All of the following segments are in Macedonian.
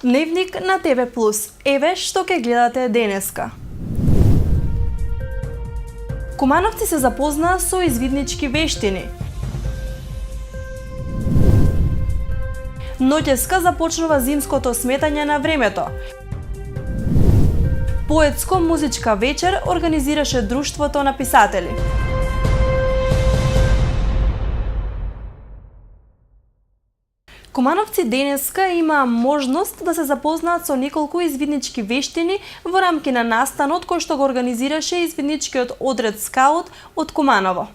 Дневник на ТВ+. Еве што ќе гледате денеска. Кумановци се запознаа со извиднички вештини. Ноќеска започнува зимското сметање на времето. Поетско-музичка вечер организираше Друштвото на писатели. Кумановци денеска имаа можност да се запознаат со неколку извиднички вештини во рамки на настанот кој што го организираше извидничкиот одред скаут од Куманово.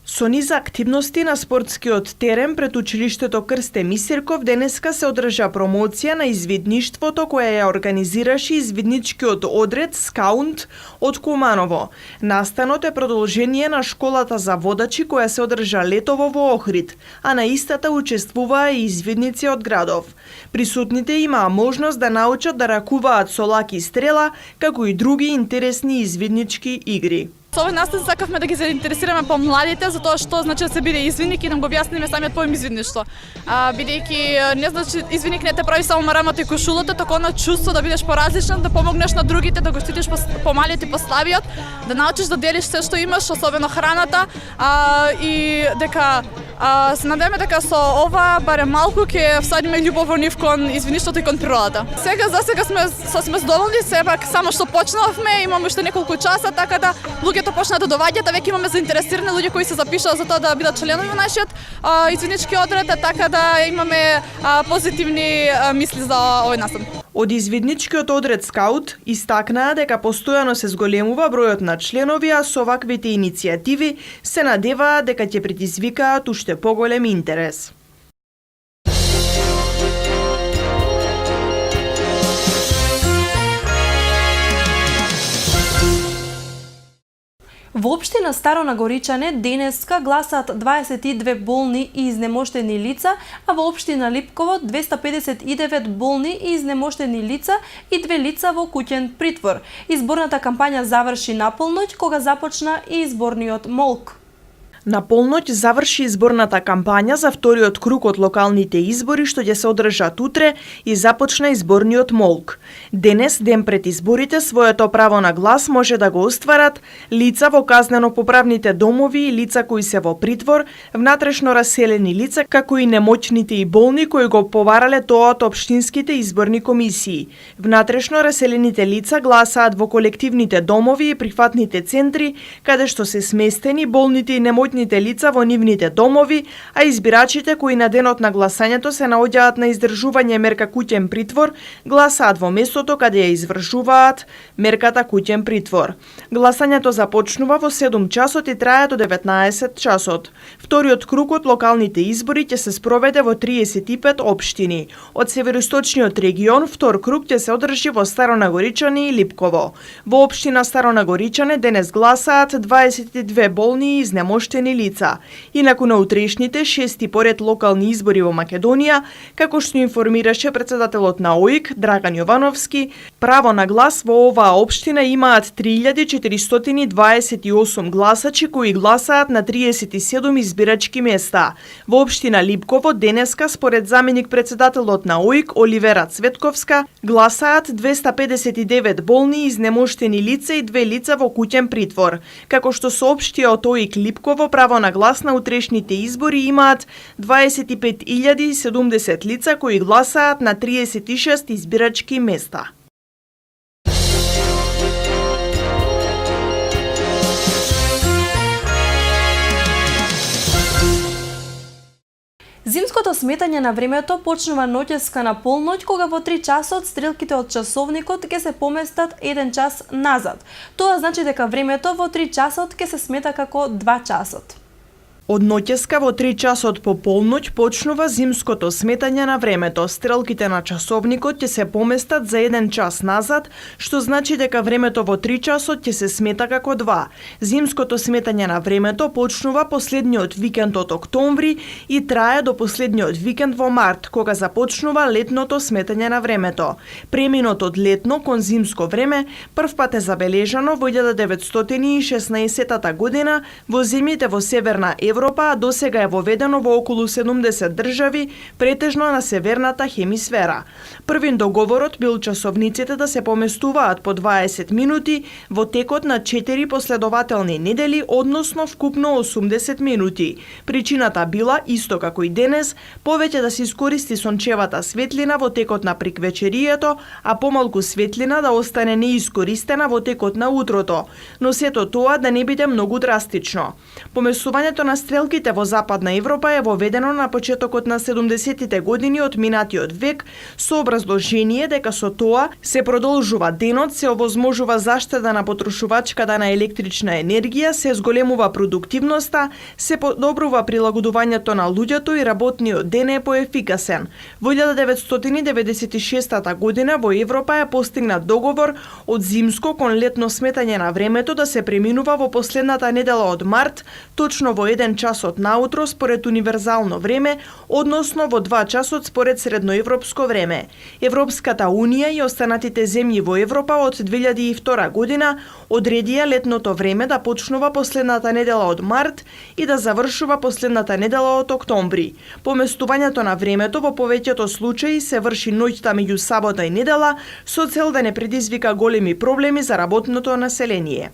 Со низа активности на спортскиот терен пред училиштето Крсте Мисирков денеска се одржа промоција на извидништвото која ја организираше извидничкиот одред скаут од Куманово. Настанот е продолжение на школата за водачи која се одржа летово во Охрид, а на истата учествуваа и извидници од градов. Присутните имаа можност да научат да ракуваат со лак и стрела, како и други интересни извиднички игри. Со овој настан сакавме да ги заинтересираме помладите за тоа што значи да се биде извидник и да го објасниме самиот поим извидништво. Бидејќи не значи извидник не те прави само марамата и кошулата, туку она чувство да бидеш поразличен, да помогнеш на другите, да го штитиш помалиот и послабиот, да научиш да делиш се што имаш, особено храната, и дека се надеваме дека со ова барем малку ќе всадиме љубов во нив кон извидништвото и кон природата. Сега сме задоволни, сепак само што почнавме, имаме уште неколку часа, така да луѓето почнаа да доаѓаат, а веќе имаме заинтересирани луѓе кои се запишаа за тоа да бидат членови во нашиот извиднички одред, така да имаме позитивни мисли за овој настан. Од извидничкиот одред скаут истакнаа дека постојано се зголемува бројот на членови, а со ваквите иницијативи се надеваат дека ќе предизвикаат уште поголем интерес. Во општина Старо Нагоричане денеска гласаат 22 болни и изнемоштени лица, а во општина Липково 259 болни и изнемоштени лица и 2 лица во куќен притвор. Изборната кампања заврши на полноќ кога започна и изборниот молк. На полноќ заврши изборната кампања за вториот круг од локалните избори што ќе се одржат утре и започна изборниот молк. Денес, ден пред изборите, своето право на глас може да го остварат лица во казнено-поправните домови и лица кои се во притвор, внатрешно раселени лица, како и немоќните и болни кои го поварале тоа од општинските изборни комисии. Внатрешно раселените лица гласаат во колективните домови и прифатните центри, каде што се сместени болните и немоќните лица во нивните домови, а избирачите кои на денот на гласањето се наоѓаат на издржување мерка куќен притвор, гласаат во местото каде ја извршуваат мерката куќен притвор. Гласањето започнува во 7 часот и трае до 19 часот. Вториот круг од локалните избори ќе се спроведе во 35 општини. Од североисточниот регион втор круг ќе се одржи во Старо Нагоричане и Липково. Во општина Старо Нагоричане денес гласаат 22 болни и изнемоштени лица. Инаку на утрешните 6 поред локални избори во Македонија, како што информираше председателот на ОИК Драган Јовановски, право на глас во оваа општина имаат 3428 гласачи кои гласаат на 37 избирачки места. Во општина Липково денеска според заменик председателот на ОИК Оливера Цветковска гласаат 259 болни и изнемоштени лица и 2 лица во куќен притвор. Како што соопштија од ОИК Липково, право на глас на утрешните избори имаат 25.070 лица кои гласаат на 36 избирачки места. Зимското сметање на времето почнува ноќеска на полноќ кога во 3 часот стрелките од часовникот ќе се поместат 1 час назад. Тоа значи дека времето во 3 часот ќе се смета како 2 часот. Од ноќеска во 3 часот по полноќ почнува зимското сметање на времето. Стрелките на часовникот ќе се поместат за 1 час назад, што значи дека времето во 3 часот ќе се смета како 2. Зимското сметање на времето почнува последниот викенд од октомври и трае до последниот викенд во март, кога започнува летното сметање на времето. Преминот од летно кон зимско време првпат е забележано во 1916 година во земјите во Северна Европа Европа, а досега е воведено во околу 70 држави, претежно на северната хемисфера. Првин договорот бил часовниците да се поместуваат по 20 минути во текот на 4 последователни недели, односно вкупно 80 минути. Причината била, исто како и денес, повеќе да се искористи сончевата светлина во текот на приквечерието, а помалку светлина да остане неискористена во текот на утрото, но сето тоа да не биде многу драстично. Помесувањето на стрелките во Западна Европа е воведено на почетокот на 70-тите години од минатиот век со образложение дека со тоа се продолжува денот, се овозможува заштеда на потрошувачката на електрична енергија, се зголемува продуктивноста, се подобрува прилагодувањето на луѓето и работниот ден е поефикасен. Во 1996 година во Европа е постигнат договор од зимско кон летно сметање на времето да се преминува во последната недела од март, точно во 1 часот наутро според универзално време, односно во 2 часот според средноевропско време. Европската Унија и останатите земји во Европа од 2002 година одредија летното време да почнува последната недела од март и да завршува последната недела од октомври. Поместувањето на времето во повеќето случаи се врши ноќта меѓу сабота и недела со цел да не предизвика големи проблеми за работното население.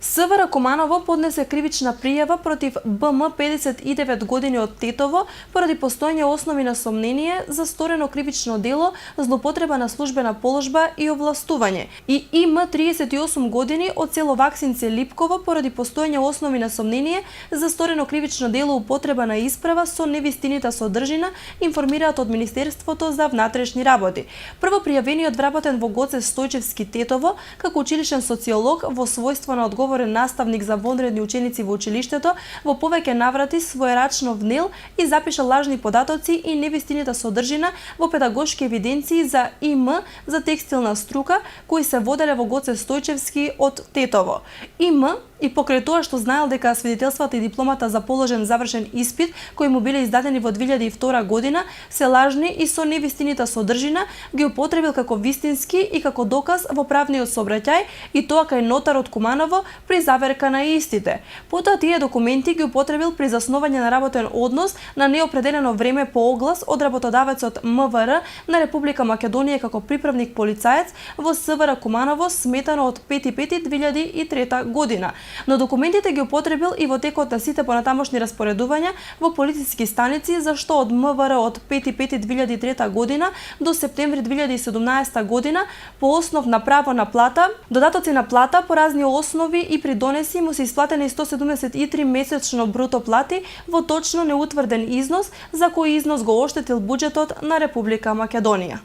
СВР Куманово поднесе кривична пријава против БМ 59 години од Тетово поради постоење основи на сомнение за сторено кривично дело, злопотреба на службена положба и овластување. И ИМ 38 години од село Ваксинце Липково поради постоење основи на сомнение за сторено кривично дело употреба на исправа со невистинита содржина, информираат од Министерството за внатрешни работи. Прво пријавениот вработен во Гоце Стојчевски Тетово како училишен социолог во својство на одговорен наставник за вонредни ученици во училиштето, во повеќе наврати своерачно внел и запиша лажни податоци и невистинита содржина во педагошки евиденции за ИМ за текстилна струка кои се воделе во Гоце Стојчевски од Тетово. ИМ и покрај тоа што знаел дека свидетелствата и дипломата за положен завршен испит кои му биле издадени во 2002 година се лажни и со невистинита содржина, ги употребил како вистински и како доказ во правниот сообраќај и тоа кај нотар од Куманово при заверка на истите. Потоа тие документи ги употребил при заснување на работен однос на неопределено време по оглас од работодавецот МВР на Република Македонија како приправник полицаец во СВР Куманово сметано од 5.5.2003 година. Но документите ги употребил и во текот на сите понатамошни распоредувања во полициски станици, за што од МВР од 5.5.2003 година до септември 2017 година по основ на право на плата, додатоци на плата по разни основи и придонеси му се исплатени 173 месечно бруто плати во точно неутврден износ, за кој износ го оштетил буџетот на Република Македонија.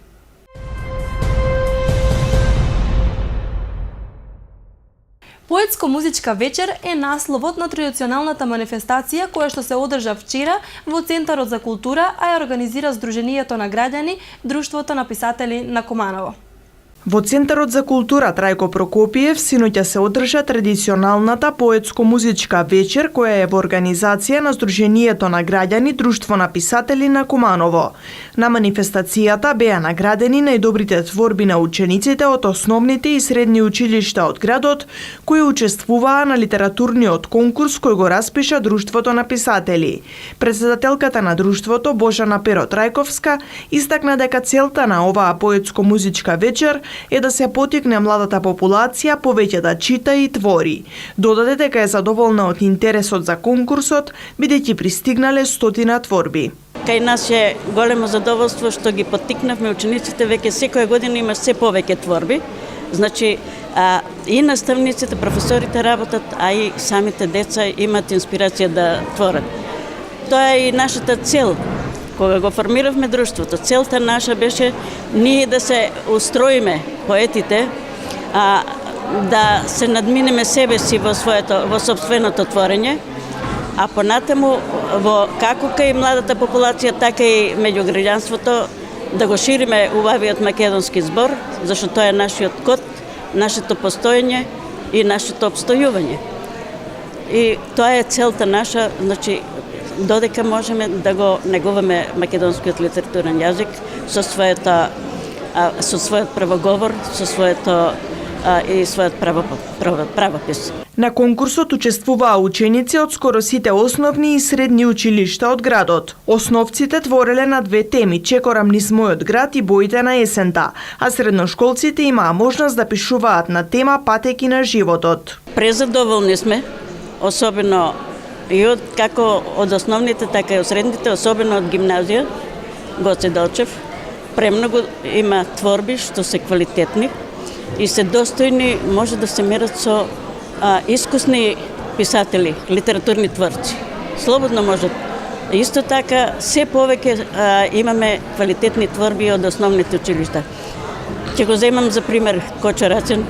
Поетско-музичка вечер е насловот на традиционалната манифестација која што се одржа вчера во Центарот за култура, а ја организира Сдруженијето на граѓани, Друштвото на писатели на Куманово. Во Центарот за култура Трајко Прокопиев синоќа се одржа традиционалната поетско-музичка вечер која е во организација на Сдруженијето на граѓани Друштво на писатели на Куманово. На манифестацијата беа наградени најдобрите творби на учениците од основните и средни училишта од градот кои учествуваа на литературниот конкурс кој го распиша Друштвото на писатели. Претседателката на Друштвото Божана Перо Трајковска истакна дека целта на оваа поетско-музичка вечер е да се потикне младата популација повеќе да чита и твори. Додаде дека е задоволна од интересот за конкурсот, бидејќи пристигнале 100 творби. Кај нас е големо задоволство што ги поттикнавме учениците, веќе секоја година има се повеќе творби. Значи, и наставниците, професорите работат, а и самите деца имат инспирација да творат. Тоа е и нашата цел. Кога го формиравме друштвото, целта наша беше ние да се устроиме поетите, да се надминеме себе си во сопственото творење, а понатаму како кај младата популација, така и меѓу граѓанството да го шириме убавиот македонски збор, зашто тоа е нашиот код, нашето постоење и нашето обстојување. И тоа е целта наша, значи додека можеме да го негуваме македонскиот литературен јазик со својот правоговор, со своето и својот правопис. На конкурсот учествуваа ученици од скоро сите основни и средни училишта од градот. Основците твореле на две теми: Чекорам низ мојот град и Боите на есента, а средношколците имаа можност да пишуваат на тема Патеки на животот. Презадоволни сме, особено и од како од основните, така и од средните, особено од гимназија Гоце Делчев. Премногу има творби што се квалитетни и се достојни, може да се мерат со искусни писатели, литературни творци. Слободно можат. Исто така, се повеќе имаме квалитетни творби од основните училишта. Ќе го земам за пример Кочо Рацин,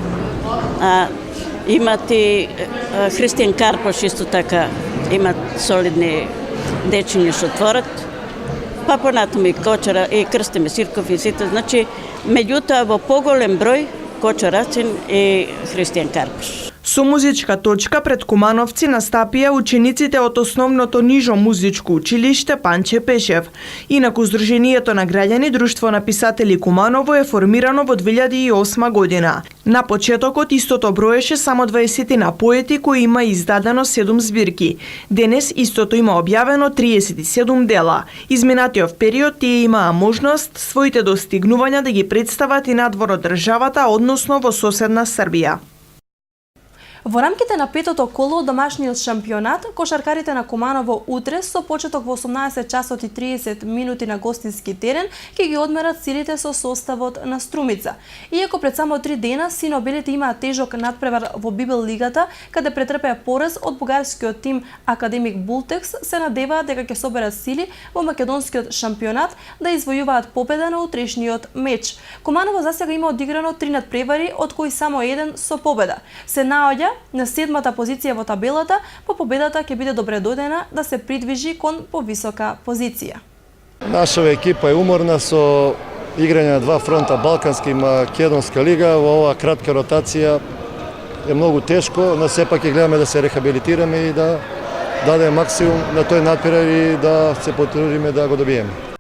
имат и Христијан Карпош, исто така имат солидни дечиња што творат, па понатаму и Кочара, и Крсте Месирков и сите, значи, меѓутоа во поголем број Кочо Рацин и Христијан Карпош. Со музичка точка пред Кумановци настапија учениците од основното нижо музичко училиште Панче Пешев. Инаку Сдруженијето на граѓани Друштво на писатели Куманово е формирано во 2008 година. На почетокот истото броеше само 20 на поети кои има издадено 7 збирки. Денес истото има објавено 37 дела. Изминатиот период тие имаа можност своите достигнувања да ги представат и надвор од државата, односно во соседна Србија. Во рамките на петото коло од домашниот шампионат, кошаркарите на Куманово утре со почеток во 18 часот и 30 минути на гостински терен ќе ги одмерат силите со составот на Струмица. Иако пред само 3 дена сино-белите имаат тежок надпревар во Бибел лигата, каде претрпеа порез од бугарскиот тим Академик Бултекс, се надеваат дека ќе соберат сили во македонскиот шампионат да извојуваат победа на утрешниот меч. Куманово засега има одиграно 3 надпревари, од кои само еден со победа. Се наоѓа на 7-та позиција во табелата, по победата ќе биде добре дојдена да се придвижи кон повисока позиција. Нашава екипа е уморна со играње на два фронта, Балканска и Македонска лига. Во оваа кратка ротација е многу тешко, но сепак ќе гледаме да се рехабилитираме и да дадеме максимум на тој надпревар и да се потрудиме да го добиеме.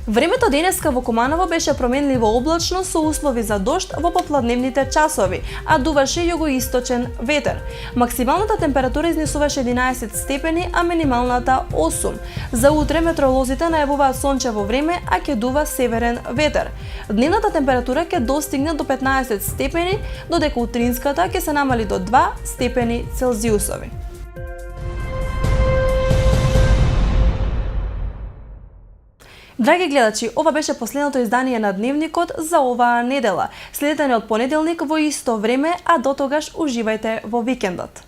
Времето денеска во Куманово беше променливо облачно со услови за дожд во попладневните часови, а дуваше југоисточен ветер. Максималната температура изнесуваше 11 степени, а минималната 8. За утре метеоролозите најавуваат сончево време, а ќе дува северен ветер. Дневната температура ќе достигне до 15 степени, додека утринската ќе се намали до 2 степени Целзиусови. Драги гледачи, ова беше последното издание на Дневникот за оваа недела. Следете не од понеделник во исто време, а до тогаш уживајте во викендот.